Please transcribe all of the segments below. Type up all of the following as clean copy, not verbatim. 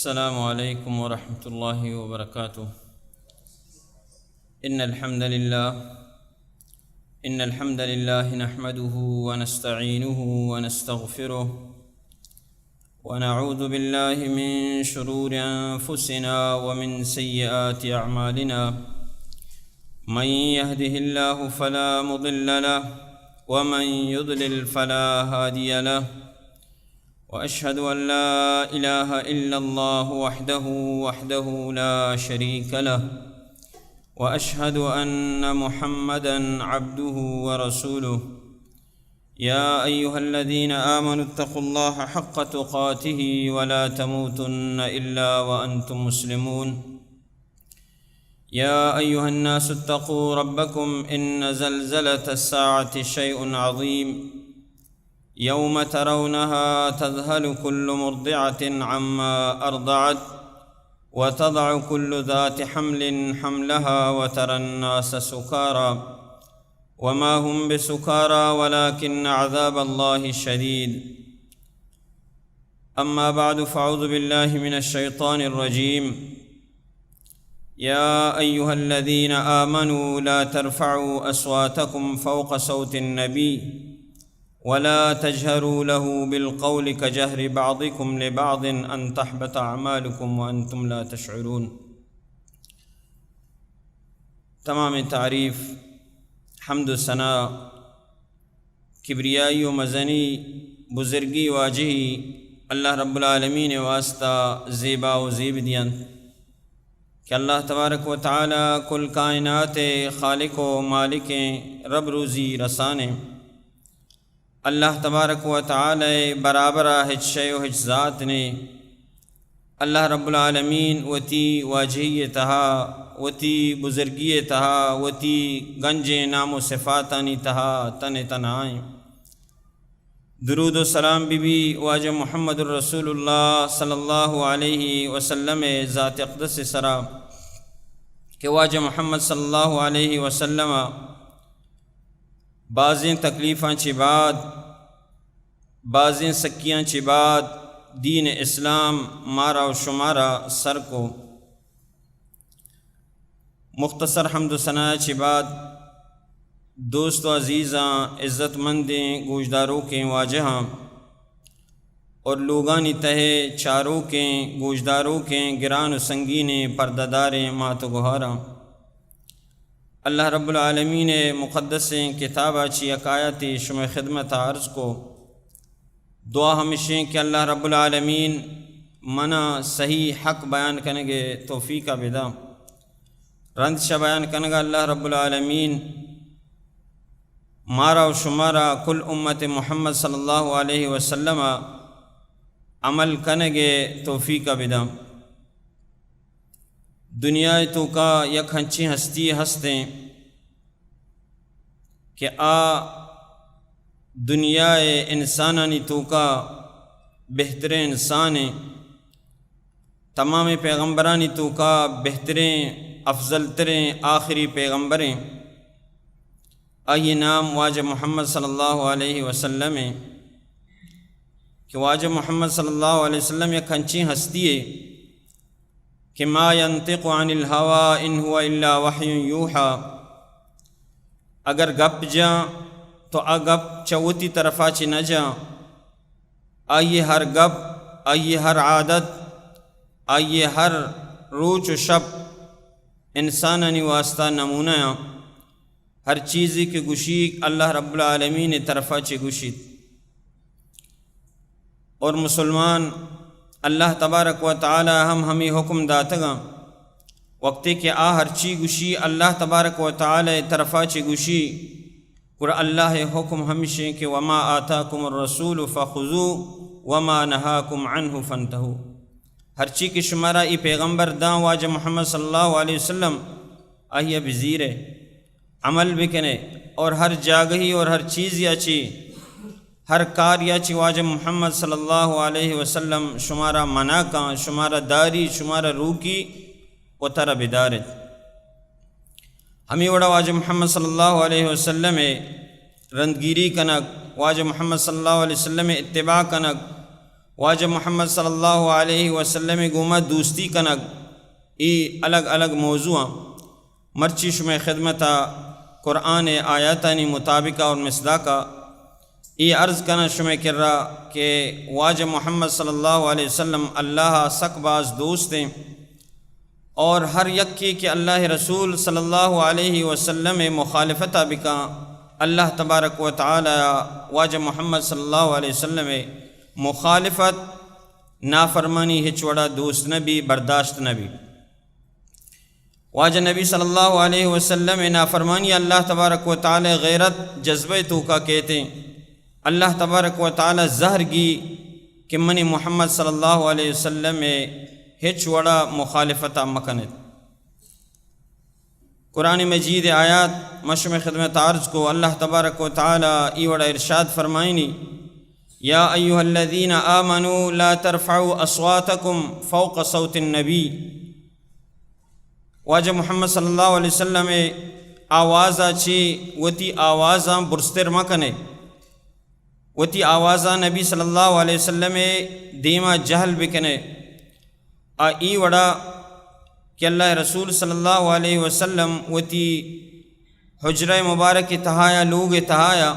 السلام عليكم ورحمة الله وبركاته. إن الحمد لله نحمده ونستعينه ونستغفره ونعوذ بالله من شرور أنفسنا ومن سيئات أعمالنا. من يهده الله فلا مضل له ومن يضلل فلا هادي له، وأشهد أن لا إله إلا الله وحده لا شريك له، وأشهد أن محمدًا عبده ورسوله. يا أيها الذين آمنوا اتقوا الله حق تقاته ولا تموتن إلا وأنتم مسلمون. يا أيها الناس اتقوا ربكم إن زلزلة الساعة شيء عظيم، يوم ترونها تذهل كل مرضعة عما أرضعت وتضع كل ذات حمل حملها وترى الناس سكارى وما هم بسكارى ولكن عذاب الله شديد. أما بعد، فأعوذ بالله من الشيطان الرجيم. يا أيها الذين آمنوا لا ترفعوا أصواتكم فوق صوت النبي ولا تجهروا له بالقول كجهر بعضكم لبعض أن تحبط أعمالكم وأنتم لا تشعرون. تمام تعریف، حمد و ثنا، کبریائی و مزنی، بزرگی واجہی اللہ رب العالمین واسطہ زیبا و زیب دین کہ اللہ تبارک و تعالی کل کائنات خالق و مالک رب روزی رسانے. اللہ تبارک و تعالی برابرہ ہچ شے و ہچ ذات نے اللہ رب العالمین وتی واجہی تہا، وتی بزرگی تہا، وتی گنج نام و صفاتانی تہا تن تنائیں. درود و سلام بی واجہ محمد الرسول اللہ صلی اللہ علیہ وسلم ذات اقدس سرا کہ واجہ محمد صلی اللہ علیہ وسلم بعضیں تکلیفاں چی بعد، بعضیں سکیاں چی بعد دین اسلام مارا و شمارا سر کو مختصر حمد و ثنا چی بعد دوست و عزیزاں، عزت مندیں، گوشداروں کے واجہاں اور لوگانی تہے چاروں کے گوشداروں کے گران و سنگین پردداریں مات و گہاراں. اللہ رب العالمین مقدس کتابہ چی عقایت شمع خدمت عرض کو دعا ہمیشہ کہ اللہ رب العالمین منا صحیح حق بیان کرنے گے توفیق بدا، رند شا بیان کرنے گا اللہ رب العالمین مارا و شمارا کل امت محمد صلی اللہ علیہ وسلم عمل کرنے گے توفیق بدا. دنیا تو کا یک ہنچی ہستی ہستیں کہ دنیا انسانانی تو کا بہترین انسان ہیں، تمام پیغمبرانی تو کا بہترین افضل ترین آخری پیغمبریں. آئیے نام واجہ محمد صلی اللہ علیہ وسلم ہے کہ واجہ محمد صلی اللہ علیہ وسلم یک ہنچی ہستی ہے کہ ما ينطق عن الهوى ان هو الا وحی یوحى. اگر گپ جا تو گپ چوتی طرفا چی نہ جا. آئیے ہر گپ، آئیے ہر عادت، آئیے ہر روچ و شب انسانانی واسطہ نمونہ، ہر چیزی کے گشیک اللہ رب العالمین طرفا چی گشید. اور مسلمان اللہ تبارک و تعالی ہمیں حکم داتگا وقتی کہ ہر چی گشی اللہ تبارک و تعالی طرفا چی گشی اور اللہ حکم ہمیشہ کہ وما آتاکم الرسول فخذوه وما نہاکم عنہ فانتہوا. ہر چی کی شمارہ ای پیغمبر داں واجہ محمد صلی اللہ علیہ وسلم آہیہ بزیر عمل بکنے اور ہر جاگہی اور ہر چیز یا چی ہر کار یا چی واجہ محمد صلی اللہ علیہ وسلم شمارہ منع کان، شمارہ داری، شمارہ روکی و تر بدارت. ہمیں وڑا واجہ محمد صلی اللہ علیہ وسلم رندگیری کنک، واجہ محمد صلی اللہ علیہ وسلم اتباع کنک واجہ محمد صلی اللہ علیہ وسلم گوما دوستی کنگ ای الگ الگ موضوع مرچی شمع خدمتا قرآن آیاتانی مطابقہ اور مصداقہ ای عرض کنا شمع کر رہا کہ واجہ محمد صلی اللہ علیہ وسلم اللہ سک باز دوست ہیں اور ہر یکی کہ اللہ رسول صلی اللہ علیہ وسلم مخالفتہ بکا اللہ تبارک و تعالی واجہ محمد صلی اللہ علیہ وسلم مخالفت نافرمانی ہچوڑا دوست نبی برداشت نبی واجہ نبی صلی اللہ علیہ وسلم نافرمانی اللہ تبارک و تعالی غیرت جذبہ تو کا کہتے ہیں اللہ تبارک و تعالی زہر گی کہ منی محمد صلی اللہ علیہ وسلم ہچوڑا مخالفتہ مکنت قرآن مجید آیات مشم خدمت عرض کو اللہ تبارک و تعالی ایوڑا ارشاد فرمائنی یا ایہا الذین آمنوا لا ترفعوا اصواتکم فوق صوت النبی واجہ محمد صلی اللہ علیہ وسلم آوازہ چی وتی آوازاں برستر مکنے وتی آوازاں نبی صلی اللہ علیہ وسلم دیما جہل بکنے ای وڑا کہ اللہ رسول صلی اللہ علیہ وسلم وتی حجرہ مبارک تہایا لوگ تہایا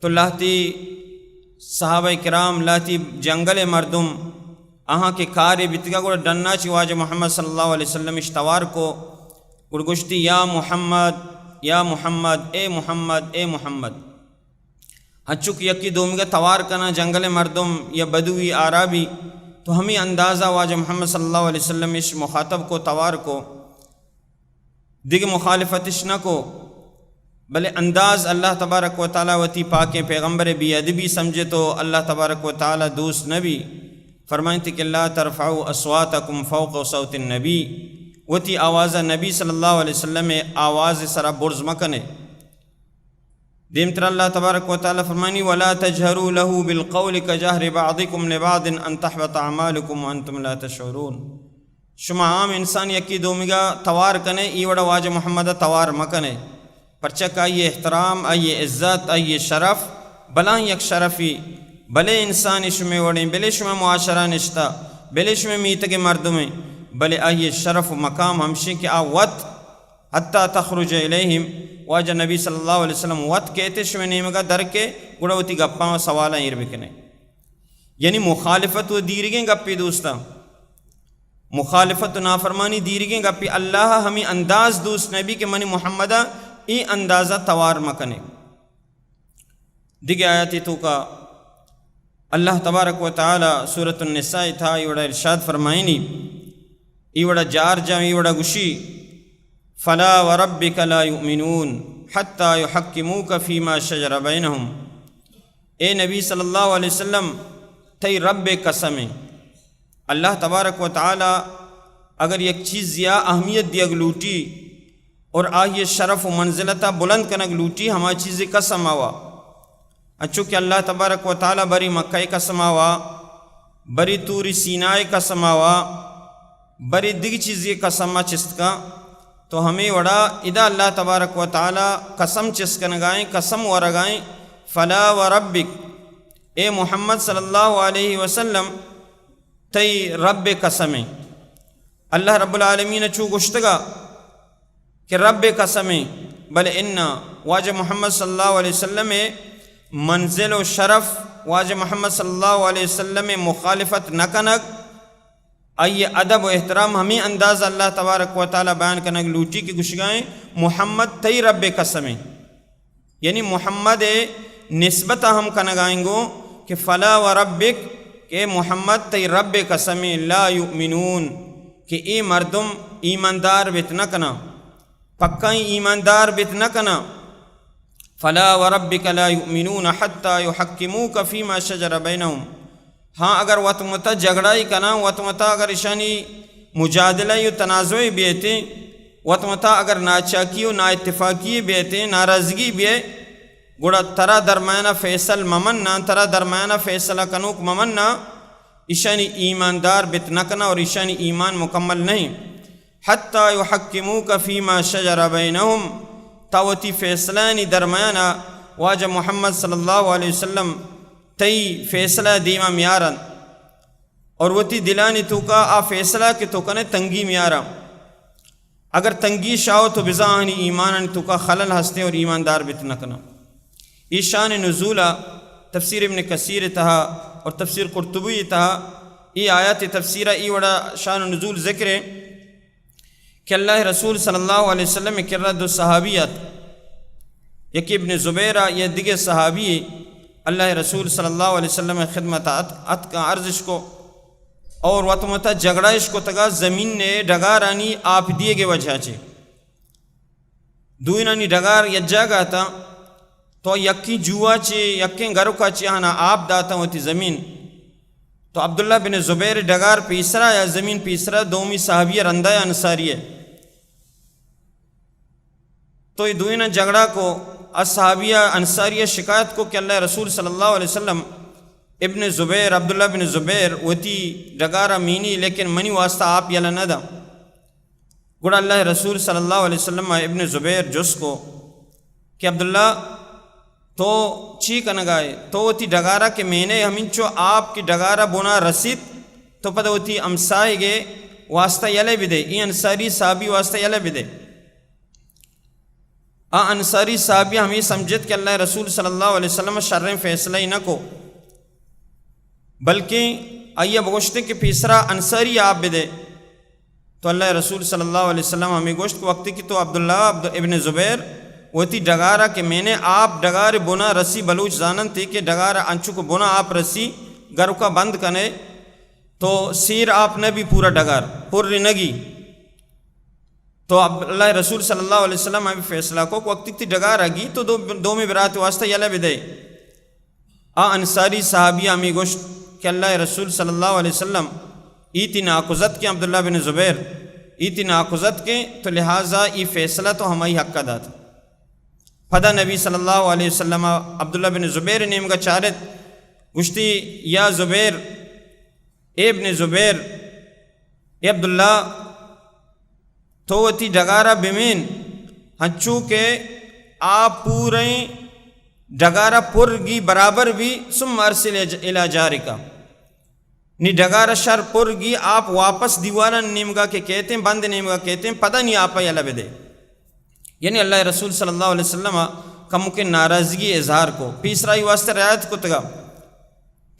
تو لاتی صحابہ کرام لاتی جنگل مردم اہاں کے کاری بتگا گوڑا ڈننا چی واجہ محمد صلی اللہ علیہ وسلم اشتوار کو گرگشتی یا محمد اے محمد اے محمد ہچک یکی دومگا توار کنا جنگل مردم یا بدوی آرابی تو ہمیں اندازہ واجہ محمد صلی اللہ علیہ وسلم اس مخاطب کو توار کو دیکھ مخالفتش نہ کو بلے انداز اللہ تبارک و تعالی وتی پاکیں پیغمبر بی ادبی سمجھے تو اللہ تبارک و تعالی دوست نبی فرمائیں تھی کہ لا ترفعوا اصواتکم فوق صوت النبی وتی آواز نبی صلی اللہ علیہ وسلم آواز سرا برز مکنے دیمتر اللہ تبارک و تعالی فرمانی ولا تجهروا له بالقول كجهر بعضكم لبعض ان تحبط اعمالكم وانتم لا تشعرون شما عام انسان یکی دومگا توار کنے ایوڑا واجہ محمد توار مکنے پرچک آئیے احترام آئیے عزت آئیے شرف بلائیں یک شرفی بلے انسان شمع وڑیں بلے شمع معاشرہ نشتا بلے شمع میتگ مردمیں بلے آئیے شرف و مقام ہمشی کہ وط حتیٰ تخرج الیہم واجہ نبی صلی اللہ علیہ وسلم وط کہتے شمع نیمگا در کے گڑوتی گپاں و سوالاں ایر بکنے یعنی مخالفت و دیرگیں گپی دوستا مخالفت و نافرمانی دیرگیں گپی اللہ ہمیں انداز دوست نبی کے منی محمدہ ای اندازہ توار مکنے دیگے آیاتی تو کا اللہ تبارک و تعالی سورۃ النساء تھا ایوڑا ارشاد فرمائنی ایوڑا جار جام ایوڑا گشی فلا وربک لا یؤمنون حتی یحکموک فیما شجر بینہم اے نبی صلی اللہ علیہ وسلم تی رب قسم اللہ تبارک و تعالی اگر یک چیز یا اہمیت دی اگلوٹی اور آئیے شرف و منزلتہ بلند کنگ لوٹی ہما چیزیں قسم آوا اچھو کہ اللہ تبارک و تعالی بری مکہ قسم آوا بری توری سینائے قسم آوا بری دیگی چیزیں قسم چست کا تو ہمیں وڑا ادا اللہ تبارک و تعالی قسم چسکنگائیں قسم ورگائیں فلا وربک اے محمد صلی اللہ علیہ وسلم تی رب قسمیں اللہ رب العالمین چو گشتگا کہ رب قسمیں بل واجہ محمد صلی اللہ علیہ وسلم منزل و شرف واجہ محمد صلی اللہ علیہ وسلم مخالفت نہ کنگ آئیے ادب و احترام ہمیں انداز اللہ تبارک و تعالی بیان کنگ لوٹی کی گشگائیں محمد تی رب قسمیں یعنی محمد نسبت ہم کنگائیں گو کہ فلا و ربک کہ محمد تی رب قسمیں لا یؤمنون کہ ای مردم ایماندار بیت نہ کنا پکائیں ایماندار بیت نہ کنا فلا وربک لا یؤمنون حتی یحکموک فیما شجر بینہم ہاں اگر وطمتا جھگڑائی کنا وطمتا اگر اشانی مجادلہ و تنازعی بیتے وطمتا اگر ناچاکی و نا اتفاقی بیتے ناراضگی بیے گوڑا ترا درمیانہ فیصل ممننا ترا درمیانہ فیصلہ کنوک ممننا اشانی ایماندار بیت نہ کنا اور اشانی ایمان مکمل نہیں حتی یحکموک فیما شجر بینہم تاوتی فیصلانی درمیانہ واجہ محمد صلی اللہ علیہ وسلم تئی فیصلہ دیما میارن اور وتی دلانی تو کا آ فیصلہ کہ تو کنے تنگی میارا اگر تنگی شاو تو بزاہنی ایمانن تو کا خلل ہستے اور ایماندار بتنکنا. ایشان نزولہ تفسیر ابن کثیر تہا اور تفسیر قرطبی تہا ای آیات تفسیرہ ای وڑا شان نزول ذکر ہے کہ اللہ رسول صلی اللہ علیہ وسلم کرہ دو صحابیت یکی ابن زبیرہ یہ دیگر صحابی اللہ رسول صلی اللہ علیہ وسلم خدمت ات کا عرضش کو اور وطمتا جگڑائش کو تگا زمین نے ڈگارانی آپ دیے گے وجہ چے دوئنانی ڈگار یجا گا تا تو یکی جوا چے یکیں گرو کا چے ہانا آپ داتا ہوتی زمین تو عبداللہ بن زبیر ڈگار پیسرا یا زمین پیسرا دومی صحابی رندہ یا انصاری ہے تو یہ دوئنہ جگڑا کو صحابیہ انصاریہ شکایت کو کہ اللہ رسول صلی اللہ علیہ وسلم ابن زبیر عبداللہ بن زبیر وتی ڈگارہ مینی لیکن منی واسطہ آپ یلا نہ دا گوڑا اللہ رسول صلی اللہ علیہ وسلم ابن زبیر جس کو کہ عبداللہ تو چی کنگائے تو وتی ڈگارہ کے مینے ہمیں چو آپ کی ڈگارہ بنا رسید تو پتہ وتی امسائے گے واسطہ یلے بھی دے یہ انصاری صحابی واسطہ یلے بھی دے انصاری صحابی ہمیں سمجھت کہ اللہ رسول صلی اللہ علیہ وسلم شرم فیصلہ ہی نہ کو بلکہ آئیے بگوشتے کہ پیسرا انصاری آپ بھی دے تو اللہ رسول صلی اللہ علیہ وسلم ہمیں گوشت کو وقتی کی تو عبداللہ ابن زبیر وہتی ڈگارہ کہ میں نے آپ ڈگار بنا رسی بلوچ زانن تھی کہ ڈگارہ انچو کو بنا آپ رسی گھر کا بند کنے تو سیر آپ نے بھی پورا ڈگار پوری نگی تو اللہ رسول صلی اللہ علیہ وسلم ہمیں فیصلہ کو وقتی تی ڈگار آگی تو دو میں برات واسطہ یلے بھی دے انصاری صحابی ہمیں گوشت کہ اللہ رسول صلی اللہ علیہ وسلم ایتی ناقضت کے عبداللہ بن زبیر ایتی ناقضت کے تو لہٰذا ای فیصلہ تو ہماری حق کا داتا پدا نبی صلی اللہ علیہ وسلم عبداللہ بن زبیر نیم کا چارت گشتی یا زبیر ابن زبیر اے عبداللہ تو وتی ڈگارہ بمین ہنچو کہ آپ پورے ڈگارہ پر گی برابر بھی سم ارسل الى جارکا نی ڈگارہ شر پر گی آپ واپس دیوانا نیمگا کے کہتے ہیں بند نیمگا کہتے ہیں پتہ نہیں آپا یا لبے دے یعنی اللہ رسول صلی اللہ علیہ وسلم کا ممکن ناراضگی اظہار کو پیسرائی واسطہ رعایت کو تگا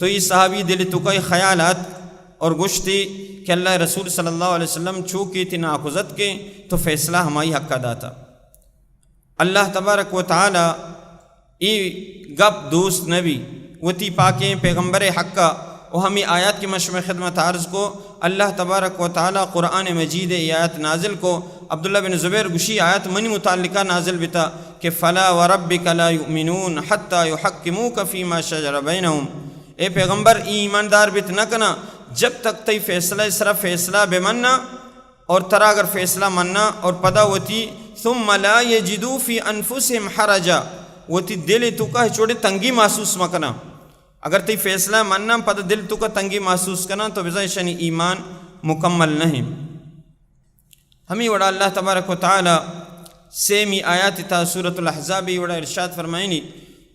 تو یہ صحابی دل تو کئی خیالات اور گشتی کہ اللہ رسول صلی اللہ علیہ وسلم چوکی تھی ناقضت کے تو فیصلہ ہماری حق کا داتا اللہ تبارک و تعالی ای گپ دوست نبی وتی پاکیں پیغمبر حق کا وہ ہمیں آیات کی مشمع خدمت عرض کو اللہ تبارک و تعالی قرآن مجید آیات نازل کو عبداللہ بن زبیر گشی آیات منی متعلقہ نازل بتا کہ فلا وربک لا یؤمنون حتی یحکموک فیما شجر بینہم اے پیغمبر ایماندار بیت نہ کنا جب تک تی فیصلہ صرف فیصلہ بے مننا اور ترا اگر فیصلہ مننا اور پدا ہوتی ثم لا یجدو فی انفسہم حرجا ہوتی دل تو کا چھوڑے تنگی محسوس مکنا اگر تی فیصلہ مننا پدا دل تو کا تنگی محسوس کرنا تو بزایشنی ایمان مکمل نہیں. ہمیں وڑا اللہ تبارک و تعالی سیمی آیات تا سورة الاحزاب وڑا ارشاد فرمائنی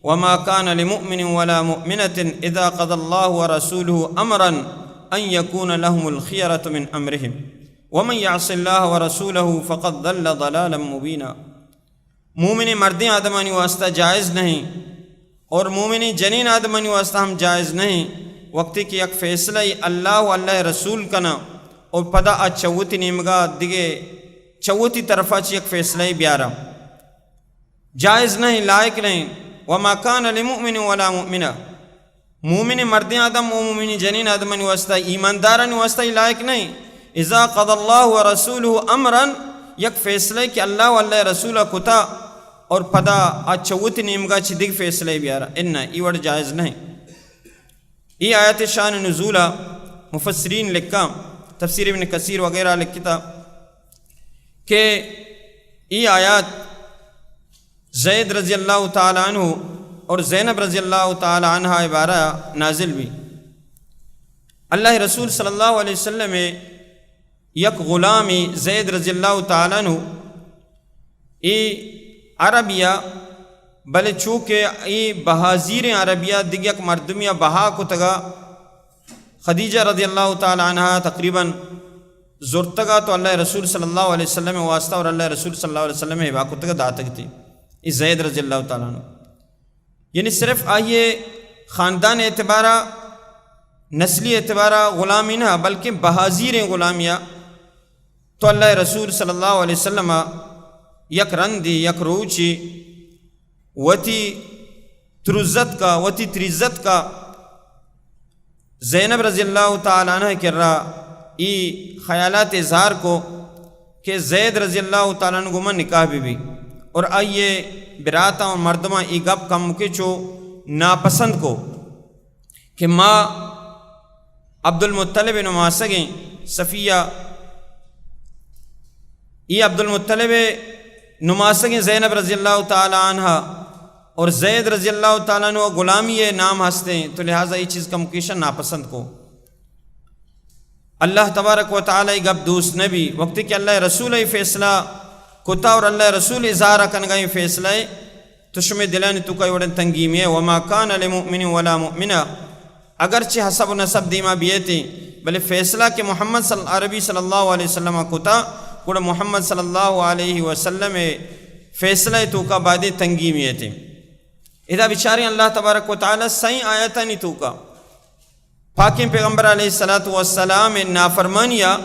وما كان لمؤمن ولا مؤمنة اذا قضى الله ورسوله امرا ان يكون لهم الخيرة من امرهم ومن يعص الله ورسوله فقد ضل ضلالا مبينا. مومن مردیں آدمانی واسطہ جائز نہیں اور مومنی جنین آدمانی واسطہ ہم جائز نہیں وقتی کہ یک فیصلہ اللہ و اللہ رسول کنا اور پدا چوتی نیمگا دیگے چوتی طرفہ چی یک فیصلہ بیارا جائز نہیں لائق نہیں. وما كان لمؤمن ولا مؤمنہ مومن مردیں آدم و مومنی جنین آدمانی واسطہ ایماندارانی واسطہ لائق نہیں. اذا قضى الله ورسوله امرا یک فیصلہ کہ اللہ و اللہ رسولہ کتا اور پدا چوتی نیمگا چی دیگ فیصلہ بیارا انہا ای وڑ جائز نہیں. ای آیت شان نزولہ مفسرین لکھا تفسیر ابن کثیر وغیرہ لکھتا کہ ای آیات زید رضی اللہ تعالی عنہ اور زینب رضی اللہ تعالی عنہ عبارہ نازل بھی. اللہ رسول صلی اللہ علیہ وسلم یک غلامی زید رضی اللہ تعالی عنہ ای عربیہ بلے چونکہ ای بہازیر عربیہ دیگیک مردمیہ بہا کو تگا خدیجہ رضی اللہ تعالی عنہ تقریباً زورتگا تو اللہ رسول صلی اللہ علیہ وسلم واسطہ اور اللہ رسول صلی اللہ علیہ وسلم ہوا کو تگا داتگ تھی اس زید رضی اللہ تعالیٰ عنہ. یعنی صرف آئیے خاندان اعتبارہ نسلی اعتبارہ غلامی نہ بلکہ بہازیر غلامیہ تو اللہ رسول صلی اللہ علیہ وسلم یک رندی یک روچی وتی ترزت کا وتی تریزت کا زینب رضی اللہ تعالیٰ عنہ کر رہا ای خیالات اظہار کو کہ زید رضی اللہ تعالیٰ عنہ گمہ نکاح بھی اور آئیے براتا اور مردمہ ای گپ کم کے چو ناپسند کو کہ ماں عبد المطلب نماسگیں صفیہ ای عبد المطلب نماسگیں زینب رضی اللہ تعالیٰ عنہ اور زید رضی اللہ تعالیٰ عنہ غلامی نام ہنستے ہیں تو لہٰذا یہ چیز کا مکیشن ناپسند کو اللہ تبارک و تعالیٰ گب دوست نبی وقت کہ اللہ رسول فیصلہ کتا اور اللہ رسول اظہارہ کنگائی فیصلہ تو شمی دلانی تو کئی وڑن تنگیمی ہے وما کان لمؤمن ولا مؤمنہ اگرچہ حسب و نسب دیما بیتی بلے فیصلہ کہ محمد عربی صلی اللہ علیہ وسلم کتا کڑا محمد صلی اللہ علیہ وسلم فیصلہ تو کا بعد تنگیمی ہے اذا بیچارے اللہ تبارک و تعالی سائیں آیتا نہیں تو کا پاکیں پیغمبر علیہ السلام نافرمانیہ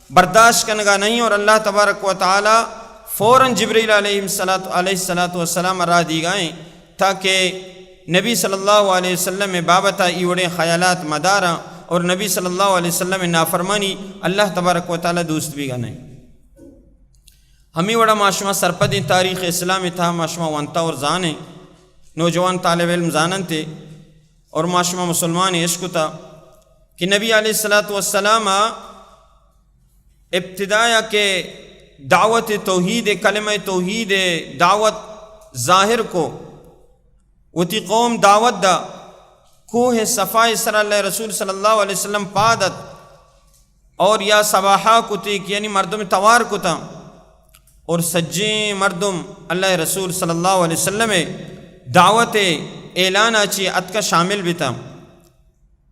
برداشت کنگا نہیں اور اللہ تبارک و تعالی فوراً جبریل علیہ السلام را دی گائیں تاکہ نبی صلی اللہ علیہ وسلم میں بابتا ایوڑے خیالات مدارا اور نبی صلی اللہ علیہ وسلم میں نافرمانی اللہ تبارک و تعالی دوست بھی گا نہیں. ہمیں وڑا معاشمہ سرپدی تاریخ اسلامی تھا معاشمہ وانتا اور زانے نوجوان طالب علم زانن تھے اور معاشمہ مسلمان عشق تھا کہ نبی علیہ السلام ابتدایا کے دعوت توحید کلمہ توحید دعوت ظاہر کو وتی قوم دعوت دا کوہ صفائی سر اللہ رسول صلی اللہ علیہ وسلم پادت اور یا صباحہ کتی یعنی مردم توار کتا اور سجیں مردم اللہ رسول صلی اللہ علیہ وسلم دعوت اعلان اچھی ات کا شامل بھی تھا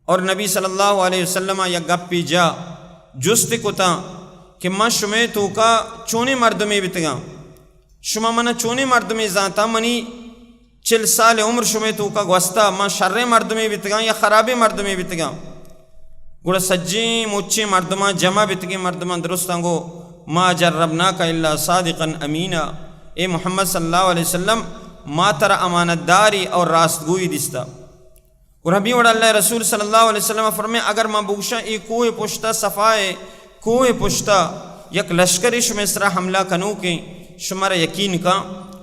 اور نبی صلی اللہ علیہ وسلم یا گپ پی جا جست کتا کہ ما شمے تو کا چونے مردمی بتگا شما منا چونے مردمی ذاتا منی 40 سال عمر شمے تو کا گوستا ما شر مردمی بتگا یا خراب مردمی بتگا گوڑا سجیں مچے مردمہ جمع بتگی مردمہ درستانگو ما جربناک الا صادقا امینا اے محمد صلی اللہ علیہ وسلم ما تر امانت داری اور راستگوئی دستا. اور حبیب اللہ رسول صلی اللہ علیہ وسلم فرمائے اگر ما بوشا ای کوہ پشتا صفائے کوہ پشتا یک لشکری شما اسرا حملہ کنو کے شمارا یقین کا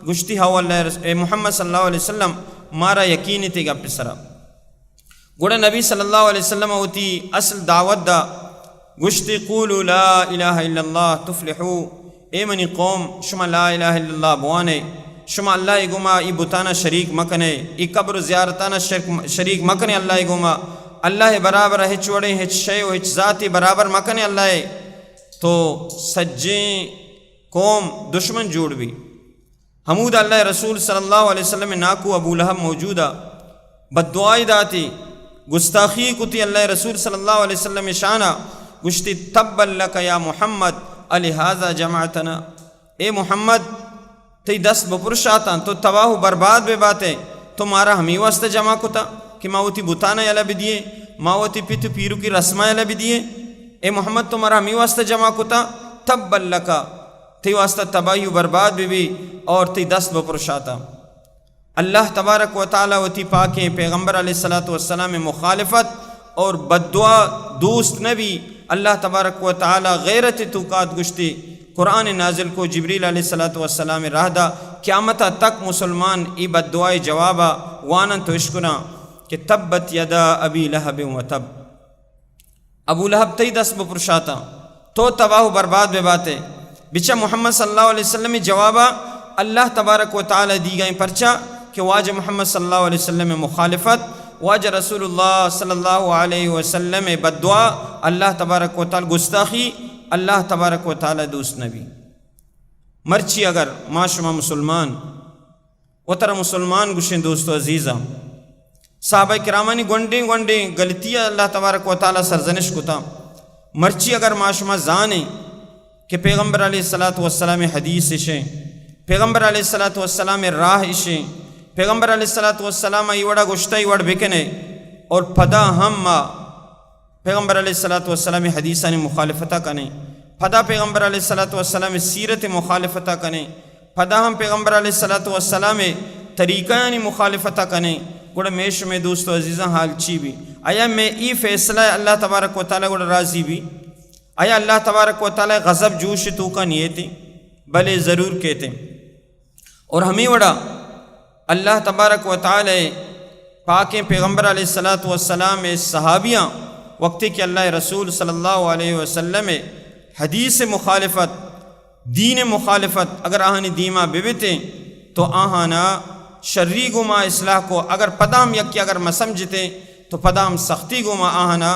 گشتی ہوا اللہ محمد صلی اللہ علیہ وسلم مارا یقین تے گا پسرا گوڑا نبی صلی اللہ علیہ وسلم ہوتی اصل دعوت دا گشتی قولوا لا الہ الا اللہ تفلحو اے منی قوم شما لا الہ الا اللہ بوانے شما اللہ گما ای بتانا شریک مکنے ای قبر زیارتانا شریک مکنے اللہ گما اللہ برابر ہچ وڑے ہچ شے و ہچ ذاتی برابر مکنے اللہ تو سجیں قوم دشمن جوڑ بھی حمود اللہ رسول صلی اللہ علیہ وسلم ناکو ابو لہب موجودہ بددعائی داتی گستاخی کتی اللہ رسول صلی اللہ علیہ وسلم شانہ گشتی تبا لک یا محمد لہذا جمعتنا اے محمد تی دست بپرشاتا تو تباہ برباد بے باتیں تمہارا ہمیں واسطہ جمع کتا کہ ماوتی بتانا یلا بھی دیے ماوتی پیتو پیرو کی رسمہ یلا بھی دیے اے محمد تمہارا ہمیں واسطہ جمع کتا تبا لکا تی واسطہ تباہی و برباد بھی اور تی دست بپرشاتا. اللہ تبارک و تعالی و تی پاکیں پیغمبر علیہ السلام مخالفت اور بددعا دوست نبی اللہ تبارک و تعالی غیرت توقات گشتی قرآن نازل کو جبریل علیہ السلام راہ دا قیامتا تک مسلمان ای بددعائی جوابا وانن تو اشکنا کہ تبت یدا ابی لہب و تب ابو لہب تی دست بپرشاتا تو تباہ و برباد بے باتیں بچہ محمد صلی اللہ علیہ وسلم جوابا اللہ تبارک و تعالی دی گئیں پرچہ کہ واجہ محمد صلی اللہ علیہ وسلم مخالفت واجہ رسول اللہ صلی اللہ علیہ وسلم بددعا اللہ تبارک و تعالی گستاخی اللہ تبارک و تعالی دوست نبی مرچی اگر معاشمہ مسلمان و تر مسلمان گشیں دوستو عزیزہ صحابہ کرامانی گونڈیں غلطیاں اللہ تبارک و تعالیٰ سرزنش کتا مرچی اگر معاشمہ زانیں کہ پیغمبر علیہ السلام حدیث اشیں، پیغمبر علیہ السلام راہ اشیں، پیغمبر علیہ السلام ای وڑا گشتہ ای وڑ بکنے اور پدا ہم پیغمبر علیہ السلام حدیثانی مخالفتہ کنے، پدا پیغمبر علیہ السلام سیرت مخالفتہ کنے، پدا ہم پیغمبر علیہ السلام طریقہ یعنی مخالفتہ کنے گوڑا میش میں دوستو عزیزاں حال چی بھی آیا میں ای فیصلہ اللہ تبارک و تعالیٰ گوڑا راضی بھی آیا اللہ تبارک و تعالیٰ غضب جوش تو کا نیتی بلے ضرور کہتے اور ہمیں وڑا اللہ تبارک و تعالیٰ پاکیں پیغمبر علیہ السلام صحابیاں وقتی کہ اللہ رسول صلی اللہ علیہ وسلم حدیث مخالفت دین مخالفت اگر آہانی دیما بیبتے تو آہانا شرری گما اصلاح کو اگر پدام یکی اگر مسمجھتے تو پدام سختی گما آہانا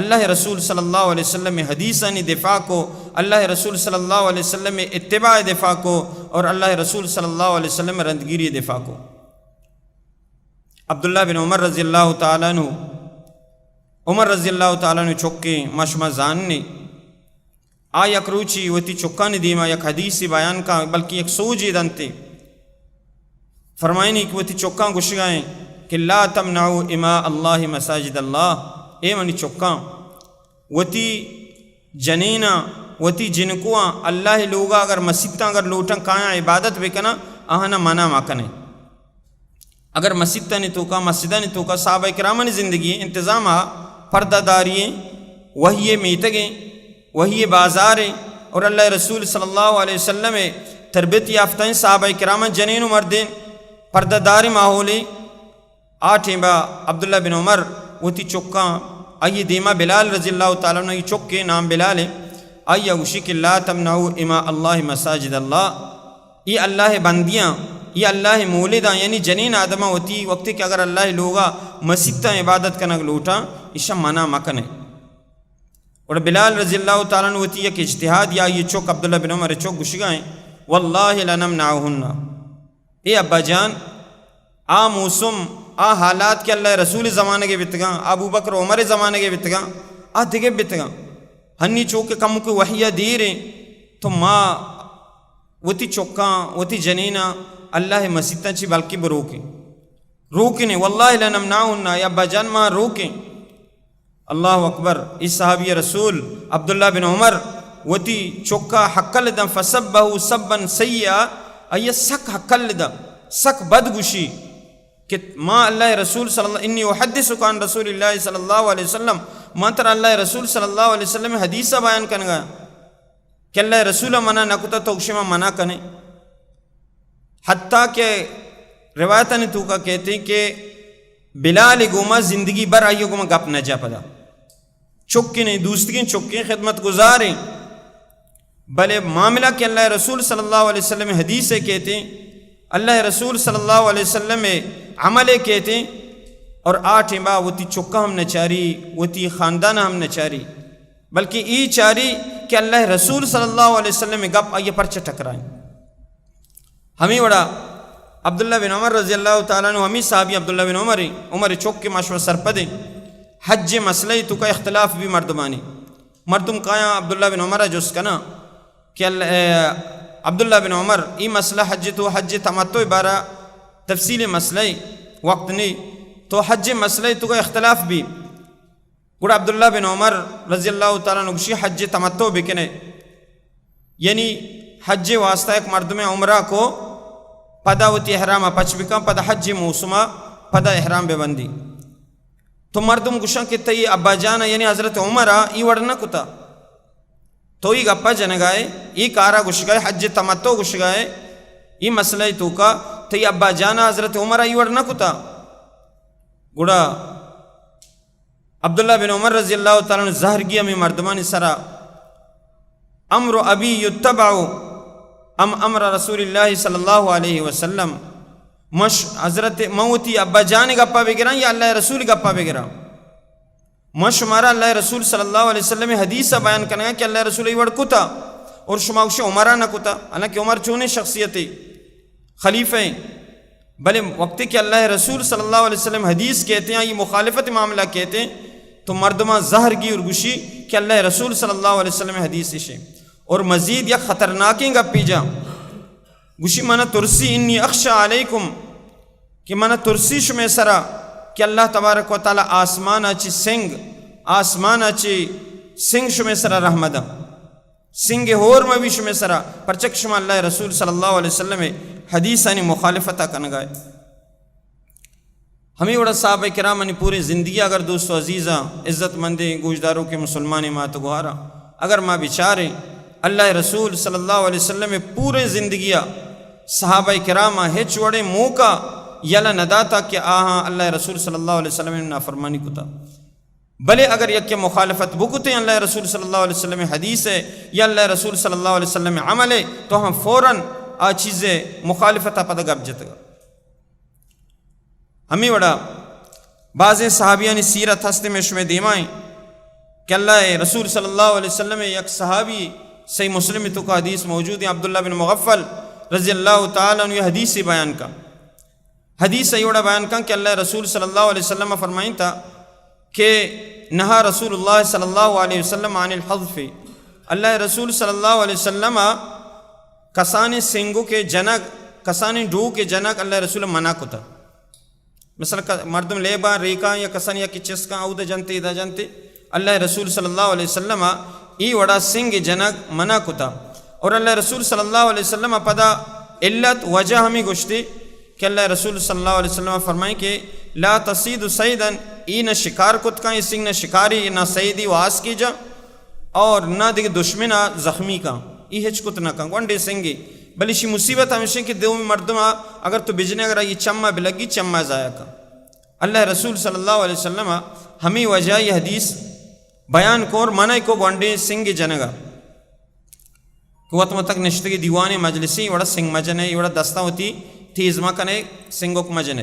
اللہ رسول صلی اللہ علیہ وسلم حدیثانی دفاع کو، اللہ رسول صلی اللہ علیہ وسلم اتباع دفاع کو اور اللہ رسول صلی اللہ علیہ وسلم رندگیری دفاع کو۔ عبداللہ بن عمر رضی اللہ تعالیٰ عنہ عمر رضی اللہ تعالیٰ عنہ چکے مشمع زاننے یک روچی وتی چکان دیما یک حدیثی بیان کا بلکہ ایک سوجی دنتے فرمائنی کہ وتی چکان گشگائیں کہ لا تمنعوا اماء اللہ مساجد اللہ، اے منی چکان وتی جنینا وتی جنکواں اللہ لوگا اگر مسجداں اگر لوٹاں کھایا عبادت بکنا آہنا منع ماکنے، اگر مسجدہ نے تو کا مسجدہ نے تو کا صحابہ کرامانی زندگی انتظام پردہ دارییں وہی میتگیں وہی بازاریں اور اللہ رسول صلی اللہ علیہ وسلم تربیت یافتہ صحابہ کرام جنین و مردین پردہ داری ماحولی آٹھیں با عبداللہ بن عمر وتی چکاں آئیے دیما بلال رضی اللہ تعالیٰ عنہ چکے نام بلال آئیے وشک لا تمنعوا اماء اللہ مساجد اللہ، یہ اللہ بندیاں یہ اللہ مولداں یعنی جنین آدمہ ہوتی وقتی کہ اگر اللہ لوگا مسجدہ عبادت کنگ لوٹا اسا منع مکنے اور بلال رضی اللہ تعالیٰ عنہ ہوتی ایک اجتہاد یا یہ چوک عبداللہ بن عمر چوک گشگائیں واللہ لنمنعہن، اے ابا جان آ موسم آ حالات کے اللہ رسول زمانے کے بتگاں ابو بکر عمر زمانے کے بتگاں آ دگے بتگاں ہنی چوک کم کو وحیہ دیریں تو ماں وتی چوکاں وتی جنینہ اللہ مسجدہ چی بلکہ روکیں واللہ لنمنعہن، یا ابا جان ماں روکیں۔ اللہ اکبر، اس صحابی رسول عبداللہ بن عمر وتی چوکا حقل دا فسبہو سبن سیئا ای سک حقل دا سک بدگوشی کہ ماں اللہ رسول صلی اللہ انی احدثک عن رسول اللہ صلی اللہ علیہ وسلم ماں تر اللہ رسول صلی اللہ علیہ وسلم حدیثہ بیان کرنگا کہ اللہ رسول منع نکتا تو اکشما منع کنے، حتیٰ کہ روایتہ نے تو کا کہتے ہیں کہ بلال گوما زندگی بر آئیے گوما گپ نہ جا پدا چکے نہیں دوستگیں چکیں خدمت گزاریں بلے معاملہ کہ اللہ رسول صلی اللہ علیہ وسلم حدیث سے کہتے ہیں اللہ رسول صلی اللہ علیہ وسلم عملے کہتے ہیں اور آٹھیں با وہ تی چکا ہم نہ چاری وہ تی خاندان ہم نہ چاری بلکہ ای چاری کہ اللہ رسول صلی اللہ علیہ وسلم گپ آئیے پرچہ ٹکرائیں۔ ہمیں وڑا عبداللہ بن عمر رضی اللہ تعالیٰ عنہ ہمیں صحابی عبداللہ بن عمر چوک کے ماشوہ سرپدیں حج مسئلہ تو کا اختلاف بھی مردمانی مردم کہاں عبداللہ بن عمر جو اس کا نا کہ عبداللہ بن عمر ای مسئلہ حج تو حج تمتع بارہ تفصیل مسئلہ وقت نہیں تو حج مسئلہ تو کا اختلاف بھی گوڑا عبداللہ بن عمر رضی اللہ تعالیٰ عنہ گوشی حج تمتع بکنے یعنی حج واسطہ ایک مردم عمرہ کو پدا وتی احرام پچ بکا پدا حج موسمہ پدا احرام بے بندی تو مردم گشاں کہ تی ابا جانا یعنی حضرت عمرہ ای وڑنا کتا تو ای گپا جنگائے ای کارا گشگائے حج تمتع گشگائے ای مسئلہ تو کا تی ابا جانا حضرت عمرہ ای وڑنا کتا گوڑا عبداللہ بن عمر رضی اللہ تعالیٰ نے ظاہر کیا میں مردمان سرا امر ابی یتبعو ام امر رسول اللہ صلی اللہ علیہ وسلم مش حضرت موتی ابا جان گپا بگران یا اللہ رسول گپا بگران مش مارا اللہ رسول صلی اللہ علیہ وسلم حدیثہ بیان کرنا کہ اللہ رسول ایوڑ کتا اور شما اکشے عمرہ نہ کتا حالانکہ عمر چونے شخصیتی خلیفہ ہیں بھلے وقت کہ اللہ رسول صلی اللہ علیہ وسلم حدیث کہتے ہیں، یہ مخالفت معاملہ کہتے ہیں، تو مردمہ زہر گی اور گشی کہ اللہ رسول صلی اللہ علیہ وسلم حدیث سے اور مزید یا خطرناکیں گا پی جا گشی منا ترسی انی اخشا علیکم کہ منا ترسی شمع سرا کہ اللہ تبارک و تعالی آسمان اچھی سنگ شمع سرا رحمدہ سنگ ہور موی شمع سرا پرچک شما اللہ رسول صلی اللہ علیہ وسلم حدیثانی مخالفتہ کنگائے. ہمیں وڑا صحابہ کرام نے پوری زندگی اگر دوستو عزیزہ عزت مندیں گوشداروں کے مسلمان مات گوارا اگر ماں بچارے اللہ رسول صلی اللہ علیہ وسلم پورے زندگیہ صحابہ کرام ہچ وڑے موقع یلا نداتا کہ آہاں اللہ رسول صلی اللہ علیہ وسلم نے نافرمانی کتا، بلے اگر یک مخالفت بکتے ہیں اللہ رسول صلی اللہ علیہ وسلم حدیث ہے یا اللہ رسول صلی اللہ علیہ وسلم عمل ہے تو ہم فوراً آ چیزیں مخالفتہ پتہ گب جتگا. ہمیں وڑا بعض صحابیانی سیرت ہستے میں شمع دیمائیں کہ اللہ رسول صلی اللہ علیہ وسلم یک صحابی صحیح مسلم تو کا حدیث موجود ہے، عبداللہ بن مغفل رضی اللہ تعالیٰ عنہ حدیث بیان کا حدیث ایوڑا بیان کا کہ اللہ رسول صلی اللہ علیہ وسلم فرمائیں تھا کہ نہا رسول اللہ صلی اللہ علیہ وسلم عن الحذف، اللہ رسول صلی اللہ علیہ وسلم کسان سنگو کے جنگ کسان ڈو کے جنگ اللہ رسول منع کو تھا. مثلا مردم لیبا ریکا یا کسان یا کچس کا او دا جنتے دا جنتے اللہ رسول صلی اللہ علیہ وسلم ای وڑا سنگ جنگ منع کو تھا. اور اللہ رسول صلی اللہ علیہ وسلم پدا علت وجہ ہمیں گشتی کہ اللہ رسول صلی اللہ علیہ وسلم فرمائیں کہ لا تصید سیدن ای نہ شکار کت کا، سنگ نہ شکاری نہ سیدی واس کی جا اور نہ دیکھ دشمنہ زخمی کا ای ہچ کت نہ کا ونڈے سنگی بلی شی مصیبت ہمیشہ کہ دیو میں مردم اگر تو بجنے اگر یہ چمہ بلگی چمہ ضائع کا. اللہ رسول صلی اللہ علیہ وسلم ہمیں وجہ یہ حدیث بیان کو اور منع کو ونڈے سنگ جنگا کہ وقت تک نشتگی دیوان مجلسی وڑا سنگ مجنے وڑا دستہ ہوتی تیزمہ کنے سنگوک مجنے.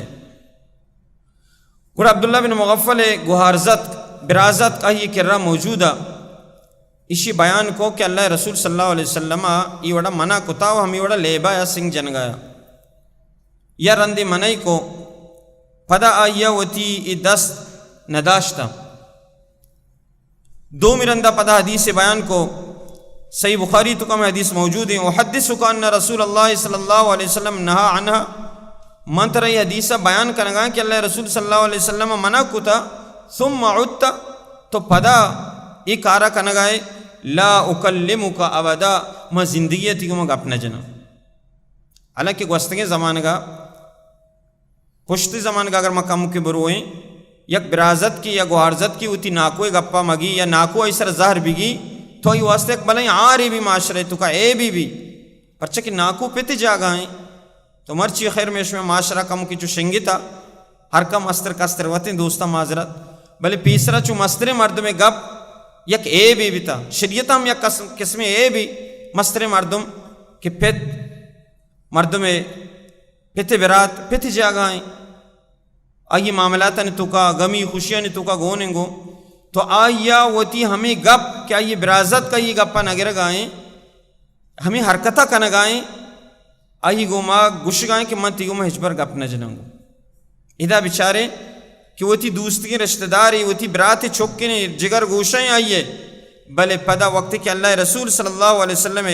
اور عبداللہ بن مغفل گہارزت برازت کا یہ کرہ موجودہ اسی بیان کو کہ اللہ رسول صلی اللہ علیہ وسلم یہ وڑا منع کتا و ہمیں وڑا لیبا یا سنگ جنگایا یا رند منعی کو پدا آئیا وتی دست نداشتا. دو مرندہ پدا حدیث بیان کو صحیح بخاری تو کم حدیث موجود ہیں. وحدثک ان رسول اللہ صلی اللہ علیہ وسلم نہا عنہ منتر یہ حدیثہ بیان کرنگا کہ اللہ رسول صلی اللہ علیہ وسلم منع کتا ثم عدت تو پدا یہ کارا کنگائے لا اکلمک ابدا میں زندگی تھی کہ میں اپنا جنا. حالانکہ گوستگی زمان کا پشتی زمان کا اگر میں کم کے بروئیں یک برازت کی یا گوارزت کی ہوتی ناکوئے گپا مگی یا ناکو ایسر زہر بگی تو یہ واسطے ایک بلائیں آری بھی معاشرے تو کا اے بھی پرچہ کہ ناکو پیتے جاگائیں تو مرچی خیر میں اس میں معاشرہ کم کی چو شنگی تھا ہر کم استر کستر وطیں دوستا معذرت بلے پیسرا چو مستر مردم گپ یک اے بھی تھا. شریعت ہم یک قسم اے بھی مستر مردم کہ پیت مردم پیتے برات پیتے جاگائیں آئی معاملات نے تو کا غمی خوشیاں نے تو کا گونے گو تو آیا وتی ہمیں گپ کیا یہ برازت کا یہ گپا نگر گائیں ہمیں حرکتہ کا نگائیں آئی گو ماں گش گائیں کہ من تیگو میں ہجبر گپ نہ جنوں گو. ادا بیچارے کہ وہ تھی دوستی رشتہ داری وہ تھی برات چھوکے نے جگر گوشائیں آئیے بلے پدا وقت کہ اللہ رسول صلی اللہ علیہ وسلم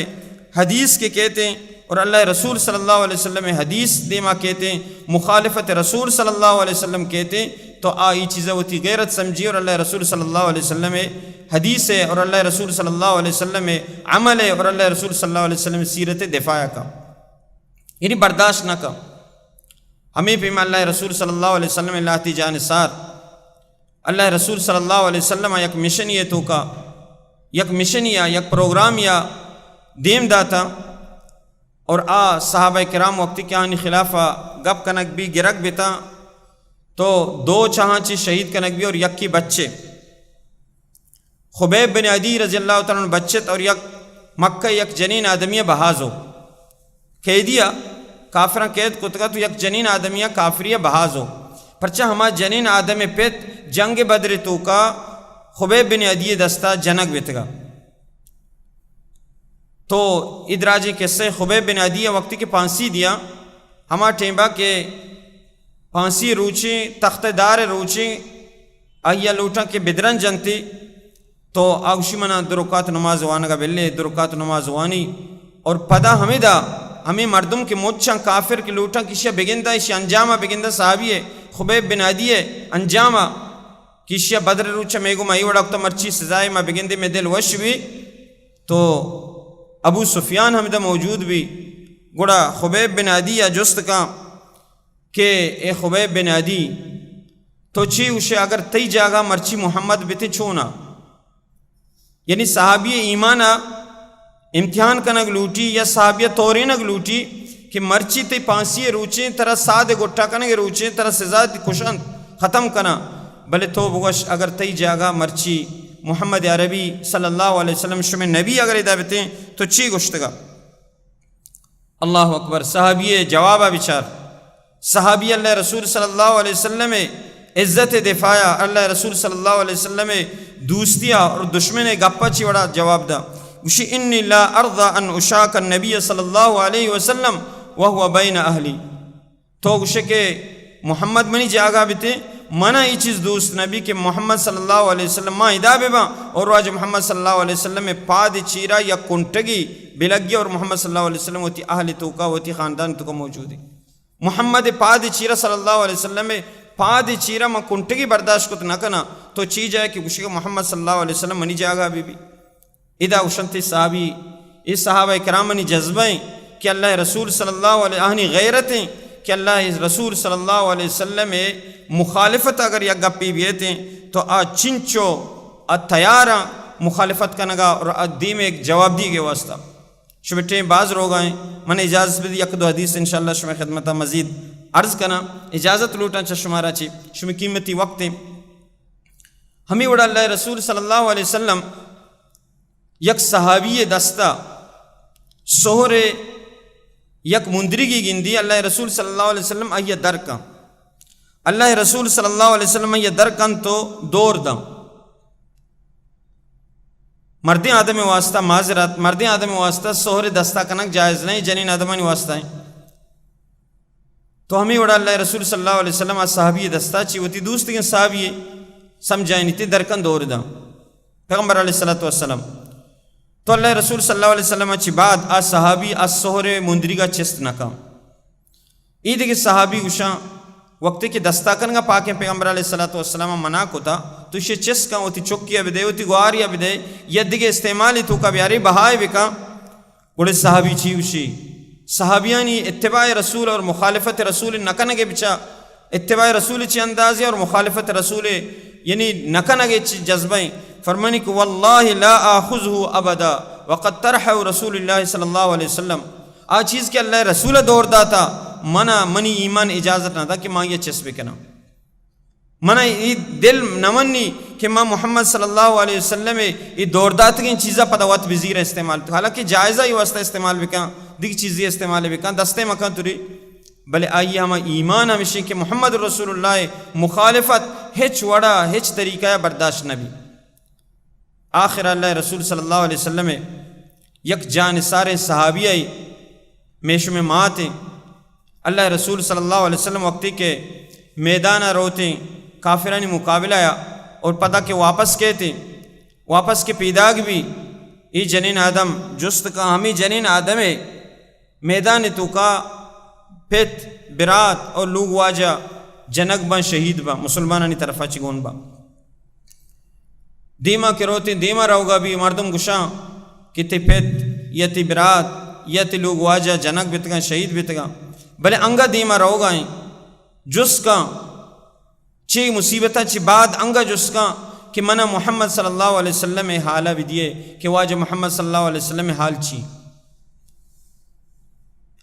حدیث کے کہتے ہیں اور اللہ رسول صلی اللہ علیہ وسلم حدیث دیما کہتے ہیں مخالفت رسول صلی اللہ علیہ وسلم کہتے ہیں تو آئی چیزیں وہ تھی غیرت سمجھی اور اللہ رسول صلی اللہ علیہ وسلم حدیث ہے اور اللہ رسول صلی اللہ علیہ وسلم عمل ہے اور اللہ رسول صلی اللہ علیہ وسلم سیرت دفاع کا یعنی برداشت نہ کا. ہمیں بھی اللہ رسول صلی اللہ علیہ وسلم اللہ تی جانسار اللہ رسول صلی اللہ علیہ وسلم یک مشن یہ تو کا یک مشن یا یک پروگرام یا دیم داتا اور صحابہ کرام وقتی کیا ہنی خلافہ گپ کنک بھی گرک بیتا تو دو چاہانچی شہید کنک بھی اور یک کی بچے خبیب بن عدی رضی اللہ تعالیٰ عنہ بچت اور یک مکہ یک جنین آدمیہ بہاز ہو قیدیہ کافرہ قید کتگا تو یک جنین آدمیہ کافریہ بہاز ہو پرچہ ہما جنین آدم پیت جنگ بدر تو کا خبیب بن عدی دستہ جنگ بیتگا. تو ادراجی قصے خبیب بن عدی وقتی کے پانسی دیا ہما ٹیمبا کے پانسی روچی تخت دار روچی آیا لوٹا کے بدرن جنتی تو آگوشی منا درکات نماز وانگا بلے درکات نماز وانی اور پدا ہمیں مردم کے موچاں کافر کے لوٹاں کشیا بگندہ اشیا انجامہ بگندہ صحابی ہے خبیب بن عدی ہے انجامہ کشیا بدر روچا میگو مائی وڑاکتا مرچی سزائے ما بگندے میں دل وش بھی تو ابو سفیان ہمیدہ موجود بھی گوڑا خبیب بن عدی یا جست کا کہ اے خبیب بن عدی تو چی اسے اگر تی جاگا مرچی محمد بیتے چھونا یعنی صحابی ایمانہ امتحان کنگ لوٹی یا صحابیہ تورینگ لوٹی کہ مرچی تی پانسی روچیں ترہ سادے گٹھا کنگ روچیں ترہ سزا تی کشن ختم کنا بلے تو بگوش اگر تی جاگا مرچی محمد عربی صلی اللہ علیہ وسلم شمی نبی اگر ادا بیتے تو چی گشتگا اللہ اکبر صحابی جوابہ بچار صحابی اللہ رسول صلی اللہ علیہ وسلم عزت دفاعہ اللہ رسول صلی اللہ علیہ وسلم دوستیا اور دشمن گپا چی وڑا جواب دا گوشی انی لا ارضا ان اشاک النبی صلی اللہ علیہ وسلم وہو بین اہلی تو گوشے کہ محمد منی جاگا بیتے منا ای چیز دوست نبی کہ محمد صلی اللہ علیہ وسلم ما ادا بے اور واج محمد صلی اللہ علیہ وسلم میں پاد چیرا یا کنٹگی بلگی اور محمد صلی اللہ علیہ وسلم ہوتی اہل توکا ہوتی خاندان تو کا موجود ہے محمد پاد چیرا صلی اللہ علیہ وسلم میں پاد چیرا ما کنٹگی برداشت کت نہ کنا تو چی جائے کہ گوشے کہ محمد صلی اللہ علیہ وسلم منی جاگا بی ادا اشنتی صحابی اس صحابہ کرامنی جذبیں کہ اللہ رسول صلی اللہ علیہ آہنی غیرتیں کہ اللہ رسول صلی اللہ علیہ وسلم مخالفت اگر یا گپی بیتے تو آ چنچو آ تیارا مخالفت کنگا اور دیم ایک جواب دی گئے واسطہ شبٹیں بعض روگ آئیں من اجازت بھی یک دو حدیث انشاءاللہ شمی خدمتہ مزید عرض کنا اجازت لوٹا چا شمارا چی شمی قیمتی وقت ہمیں وڑا اللہ رسول صلی اللہ علیہ وسلم یک صحابی دستہ سہر یک مندرگی گندی اللہ رسول صلی اللہ علیہ وسلم آئیہ در کا اللہ رسول صلی اللہ علیہ وسلم آئیہ در کن تو دور دا مرد آدم واسطہ معذرات مرد آدم واسطہ سہر دستہ کنک جائز نہیں جنین آدمانی واسطہ ہیں تو ہمیں وڑا اللہ رسول صلی اللہ علیہ وسلم صحابی دستہ چی ہوتی دوستی کے صحابی سمجھائنی تھی در کن دور دا پیغمبر علیہ السلام تو اللہ رسول صلی اللہ علیہ وسلم چی بعد آج صحابی آج سہر مندری کا چست نکام عید کے صحابی گوشاں وقتی کہ دستاکن کا پاکیں پیغمبر علیہ السلام منع کو تھا تو اسے چست کا ہوتی چکیا بھی دے ہوتی گواریا بھی دے ید کے استعمالی تو کا بیاری بہائے بکا بڑے صحابی چی وشی صحابیانی اتباع رسول اور مخالفت رسول نکنگے بچا اتباع رسول چی اندازی اور مخالفت رسول یعنی نکنگے چی جذبیں فرمانی کہ واللہ لا آخذہ ابدا وقد طرح رسول اللہ صلی اللہ علیہ وسلم آ چیز کہ اللہ رسول دور داتا منی ایمان اجازت نہ تھا کہ ماں یہ چسبے کنا منا دل نمنی کہ ماں محمد صلی اللہ علیہ وسلم یہ دور دات کی چیزیں پتوات وزیر استعمال حالانکہ جائزہ ہی واسطہ استعمال بکا دیکھ چیزیں استعمال بکا دستے مکان توری بلے آئیے ہمیں ایمان ہمیشہ کہ محمد رسول اللہ مخالفت ہچ وڑا ہچ طریقہ برداشت نبی آخر اللہ رسول صلی اللہ علیہ وسلم یک جان سارے صحابی آئی میشو میں ماتے اللہ رسول صلی اللہ علیہ وسلم وقتی کے میدانہ روتے کافرانی مقابلہ آیا اور پتہ کہ واپس کہتے واپس کے پیداگ بھی ای جنین آدم جست کا ہمیں جنین آدم ہے میدان تو کا پت برات اور لوگ واجہ جنگ با شہید با مسلمانانی طرفہ چگون با دیما کے روتے دیما رہو گا بھی مردم گشاں کہ تی پت یا تی برات یا تی لوگ واجہ جنگ بیتگا شہید بیتگا بلے انگا دیما رہو گا جس کا چی مصیبتہ چی بعد انگا جس کا کہ منہ محمد صلی اللہ علیہ وسلم حالہ بھی دیئے کہ واجہ محمد صلی اللہ علیہ وسلم حال چی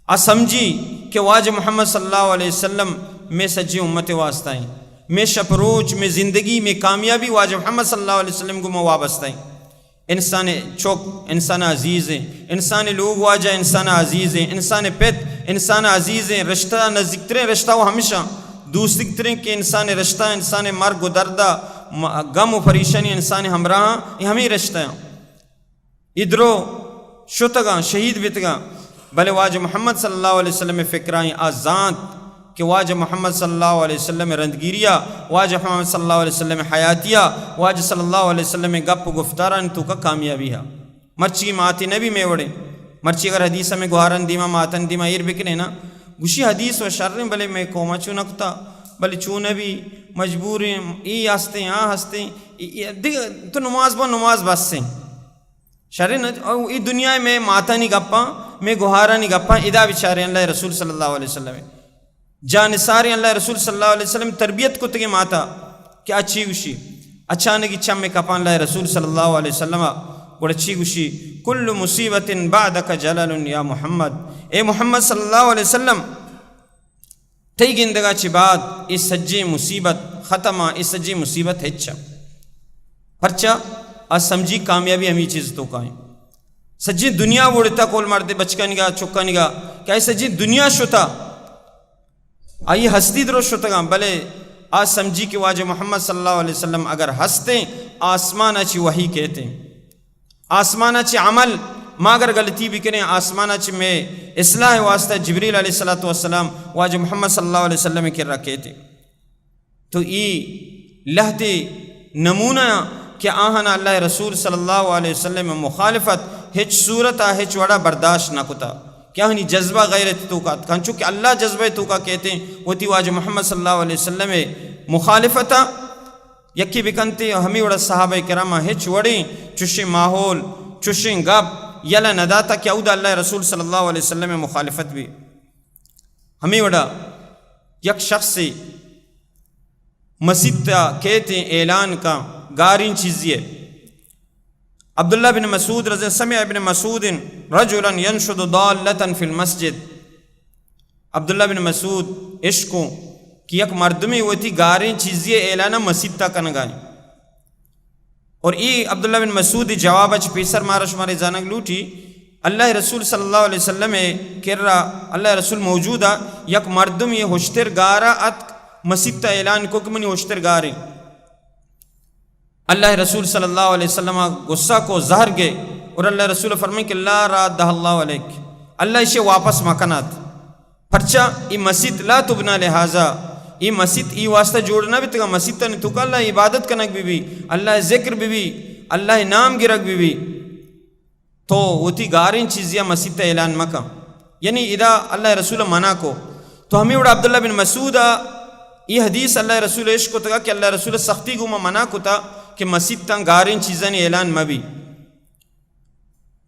سمجھی کہ واجہ محمد صلی اللہ علیہ وسلم میں سجی امت واسطہ ہیں میں شپروچ میں زندگی میں کامیابی واجہ محمد صلی اللہ علیہ وسلم کو میں وابستہ ہیں انسان چوک انسان عزیز ہیں انسان لوگ واجہ انسان عزیز ہیں انسان پت انسان عزیز ہیں رشتہ نزدیکتریں رشتہ وہ ہمیشہ دوسرے کہ انسان رشتہ انسان مرگ و دردہ غم و پریشانی انسان ہمراہ یہ ہمیں رشتہ ہیں ادرو شتگاں شہید بیتگاں بلے واجہ محمد صلی اللہ علیہ وسلم فکرائیں آزاد کہ واجہ محمد صلی اللہ علیہ وسلم رندگیریا، واجہ محمد صلی اللہ علیہ وسلم حیاتیا، واجہ صلی اللہ علیہ وسلم گپ گفتاران تو کا کامیابی ہے مرچی ماتی نبی میں وڑے مرچی اگر حدیث میں گوہارن دیما ماتن دیما ایر بکنے نا گوشی حدیث و شرن بلے میں کوما چون نکتا بلے چون نبی مجبور ای ہستے آ ہستے تو نماز بس سے شرن ای دنیا میں ماتا نہیں گپا میں گوہارا نہیں گپا ادا بچارے اللہ رسول صلی اللہ علیہ وسلم جانساری اللہ رسول صلی اللہ علیہ وسلم تربیت کو تگے ماتا کہ اچھی گوشی اچانک چم میں کپان اللہ رسول صلی اللہ علیہ وسلم اور اچھی گوشی کل مصیبت بعدک جلال یا محمد، اے محمد صلی اللہ علیہ وسلم تئی گندگا چی بعد اس سجی مصیبت ختمہ اس سجی مصیبت ہچا پرچا سمجھی کامیابی ہمیں چیز تو کائیں سجی دنیا وڑتا کول مردے بچکا نگا چکا نگا کہ ایسا جی دنیا شتا آئی ہستی درو شتا گا بلے آج سمجھی کہ واجہ محمد صلی اللہ علیہ وسلم اگر ہستے آسمانہ چی وحی کہتے ہیں آسمانہ چی عمل ماں اگر غلطی بھی کریں آسمانہ چی میں اصلاح واسطہ جبریل علیہ السلام واجہ محمد صلی اللہ علیہ وسلم کر رکھے تھے تو ای لہتے نمونہ کہ آہنا اللہ رسول صلی اللہ علیہ وسلم مخالفت ہچ صورتا ہچ وڑا برداشت نہ کتا کیا ہنی جذبہ غیرت تو کا کھنچو کہ اللہ جذبہ تو کا کہتے ہیں وہ تی واجہ محمد صلی اللہ علیہ وسلم مخالفتا یکی بکنتے ہمیں وڑا صحابہ کرامہ ہچ وڑی چوشی ماحول چوشی گپ یلا نداتا کہ اودہ اللہ رسول صلی اللہ علیہ وسلم مخالفت بھی ہمیں وڑا یک شخص سے مسیطہ کہتے ہیں اعلان کا گارین چیزی ہے عبداللہ بن مسعود رضی سمع ابن مسعود رجلا ينشد ضالة فی المسجد عبداللہ بن مسعود عشقوں کہ یک مردمی ہوتی گارین چیزی اعلانہ مسیطہ کنگائیں اور ای عبداللہ بن مسعود جواب اچ پیسر مارا شمارے زانگ لوٹی اللہ رسول صلی اللہ علیہ وسلم کر رہا اللہ رسول موجودہ یک مردم یہ ہوشتر گارا ات مسیطہ اعلان کو کہ منی ہوشتر گاریں اللہ رسول صلی اللہ علیہ وسلم غصہ کو زہر گئے اور اللہ رسول فرمائے کہ لا رادہ اللہ علیک اللہ اسے واپس مکنات پرچا ای مسجد لا تبنا لہذا ای مسجد ای واسطہ جوڑنا بھی تگا مسجد تا نہیں تو کہ اللہ عبادت کنک بھی اللہ ذکر بھی اللہ نام گرک بھی تو وہ تی گارین چیزیاں مسجد تا اعلان مکہ یعنی ادا اللہ رسول منع کو تو ہمیں اڑا عبداللہ بن مسعود یہ حدیث اللہ رسول عشق کو تگا کہ اللہ رسول سختی کو منع کو تا کہ مسجد تا گارین چیزیں اعلان مبی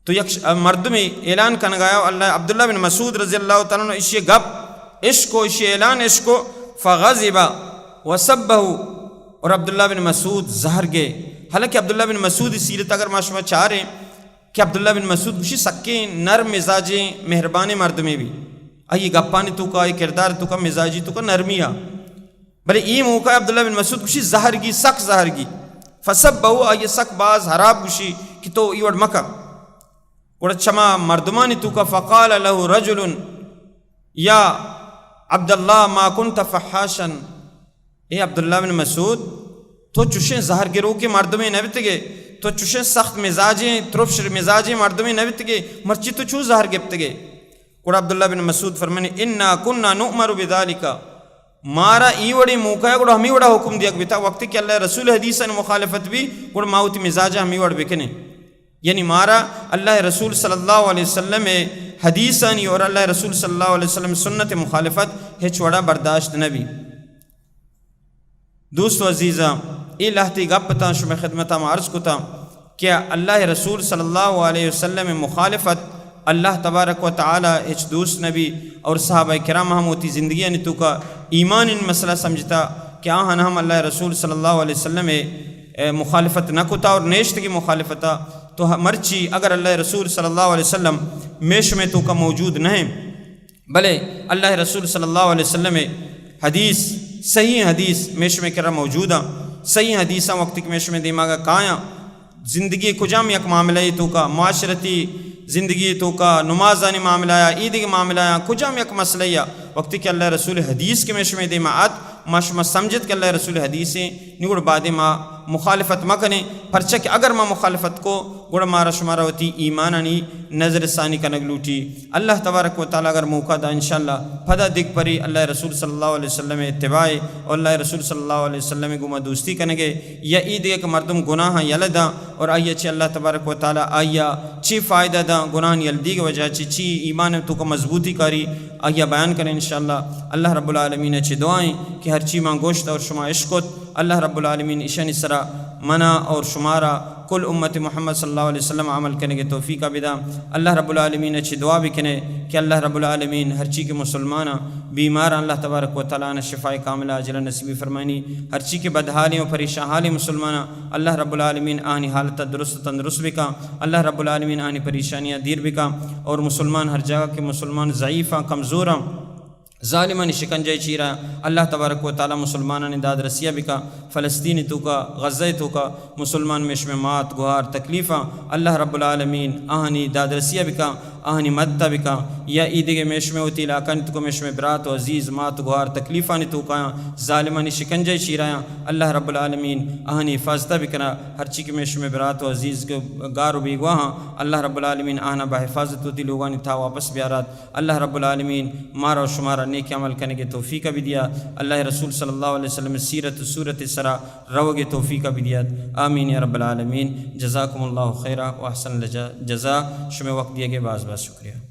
تو یک مرد میں اعلان کنگایا اللہ عبداللہ بن مسعود رضی اللہ تعالیٰ عنہ اسی گپ عشق کو اسی اعلان عشق کو فغضبا وسبہ اور عبداللہ بن مسعود زہر گئے حالانکہ عبداللہ بن مسعود سیرت اگر معاشمہ چاہ رہے ہیں کہ عبداللہ بن مسعود کچھ سکے نرم مزاجیں مہربان مرد میں بھی آئی گپانی تو کا آئی کردار تو کا مزاجی تو کا نرمیہ بلے ای موقع عبداللہ بن مسعود کچھ زہر گی سک زہر گی فسبہو آئی سک باز حراب کچھ کہ تو ایوڑ مکہ اور چما مردمانی تو کا فقال له رجل یا عبداللہ ما کنت فحاشا اے عبداللہ بن مسعود تو چوشیں زہر گرو کے مردمیں نبت گئے تو چوشیں سخت مزاجیں ترفشر مزاجیں مردمیں نبت گئے مرچی تو چو زہر گپت گئے اور عبداللہ بن مسعود فرمانے انا کننا نؤمر بذالکا مارا ای وڑی موقع ہے اور ہمیں وڑا حکم دیا کہ وقت کہ اللہ رسول حدیثاً مخالفت بھی اور ماوتی مزاجہ ہمیں وڑ بکنے یعنی مارا اللہ رسول صلی اللہ علیہ وسلم حدیثانی اور اللہ رسول صلی اللہ علیہ وسلم سنت مخالفت ہے چھوڑا برداشت نبی دوستو عزیزہ ای لہتی گپتا شما خدمتا میں عرض کتا کیا اللہ رسول صلی اللہ علیہ وسلم مخالفت اللہ تبارک و تعالی اچ دوست نبی اور صحابہ کرام ہم ہوتی زندگی تو کا ایمان ان مسئلہ سمجھتا کہ آہاں ہم اللہ رسول صلی اللہ علیہ وسلم مخالفت نہ کتا اور نیشت کی مخالفتا تو مرچی اگر اللہ رسول صلی اللہ علیہ وسلم میش میں تو کا موجود نہیں بلے اللہ رسول صلی اللہ علیہ وسلم حدیث صحیح حدیث میش میں کرا موجودہ صحیح حدیثہ وقت کی میش میں دماغا کایا زندگی کجام یک معاملہ تو کا معاشرتی زندگی تو کا نمازانی معاملہ عید کے معاملہ کجام یک مسئلہ وقت کہ اللہ رسول حدیث کے میش میں دماعت ماشما سمجھت کہ اللہ رسول حدیثیں نگڑ بعد ما مخالفت مکنے پرچہ کہ اگر ما مخالفت کو گڑا مارا شمارا ہوتی ایمانانی نظر ثانی کا نگلوٹی اللہ تبارک و تعالیٰ اگر موقع دا انشاءاللہ پھدا دکھ پری اللہ رسول صلی اللہ علیہ وسلم اتباع اور اللہ رسول صلی اللہ علیہ وسلم گما دوستی کنگے یا ای دیگه کہ مردم گناہ یلدا اور آیا چی اللہ تبارک و تعالیٰ آیا چی فائدہ دا گناہ یلدی کے وجہ چی ایمان تو کا مضبوطی کاری آیا بیان کریں انشاءاللہ اللہ رب العالمین چی دعائیں کہ ہر چی ماں گوشت اور شما عشقت اللہ رب العالمین اشانی سرا منا اور شمارا کل امت محمد صلی اللہ علیہ وسلم عمل کرنے کے توفیق بدا اللہ رب العالمین اچھی دعا بھی کنے کہ اللہ رب العالمین ہر چی کے مسلمانہ بیمار اللہ تبارک و تعالیٰ نے شفاء کاملہ اجر نصیبی فرمائنی ہر چی کے بدحالیوں پریشان حالی مسلمانہ اللہ رب العالمین آنی حالت درست تندرست بکا اللہ رب العالمین آنی پریشانیاں دیر بکا اور مسلمان ہر جگہ کے مسلمان ضعیفہ کمزوراں ظالمانی شکنجہ چیرا اللہ تبارک و تعالیٰ مسلمانہ نے داد رسیہ بکا فلسطینی تو کا غزہ تو کا مسلمان میں مات گوار تکلیفہ اللہ رب العالمین آہنی داد رسیہ بکا آہنی مدتہ بکا یا عیدگے میش میں ہوتی علاقانی تو کو میش میں برات و عزیز مات گوار تکلیفانی تو کا ظالمانی شکنجہ چیرا اللہ رب العالمین آہنی حفاظتہ بکنا ہر چی کے میش میں برات و عزیز کے گارو بھی گواہاں اللہ رب العالمین آہنا بحفاظت ہوتی لوگانی تھا واپس بیارات اللہ رب العالمین مارا و شمارا نیک عمل کرنے کے توفیق بھی دیا اللہ رسول صلی اللہ علیہ وسلم سیرت صورت سرا روگ توفیق بھی دیا آمین یا رب العالمین جزاکم اللہ خیرہ و احسن جزا شمع وقت دیے گے باز باز شکریہ.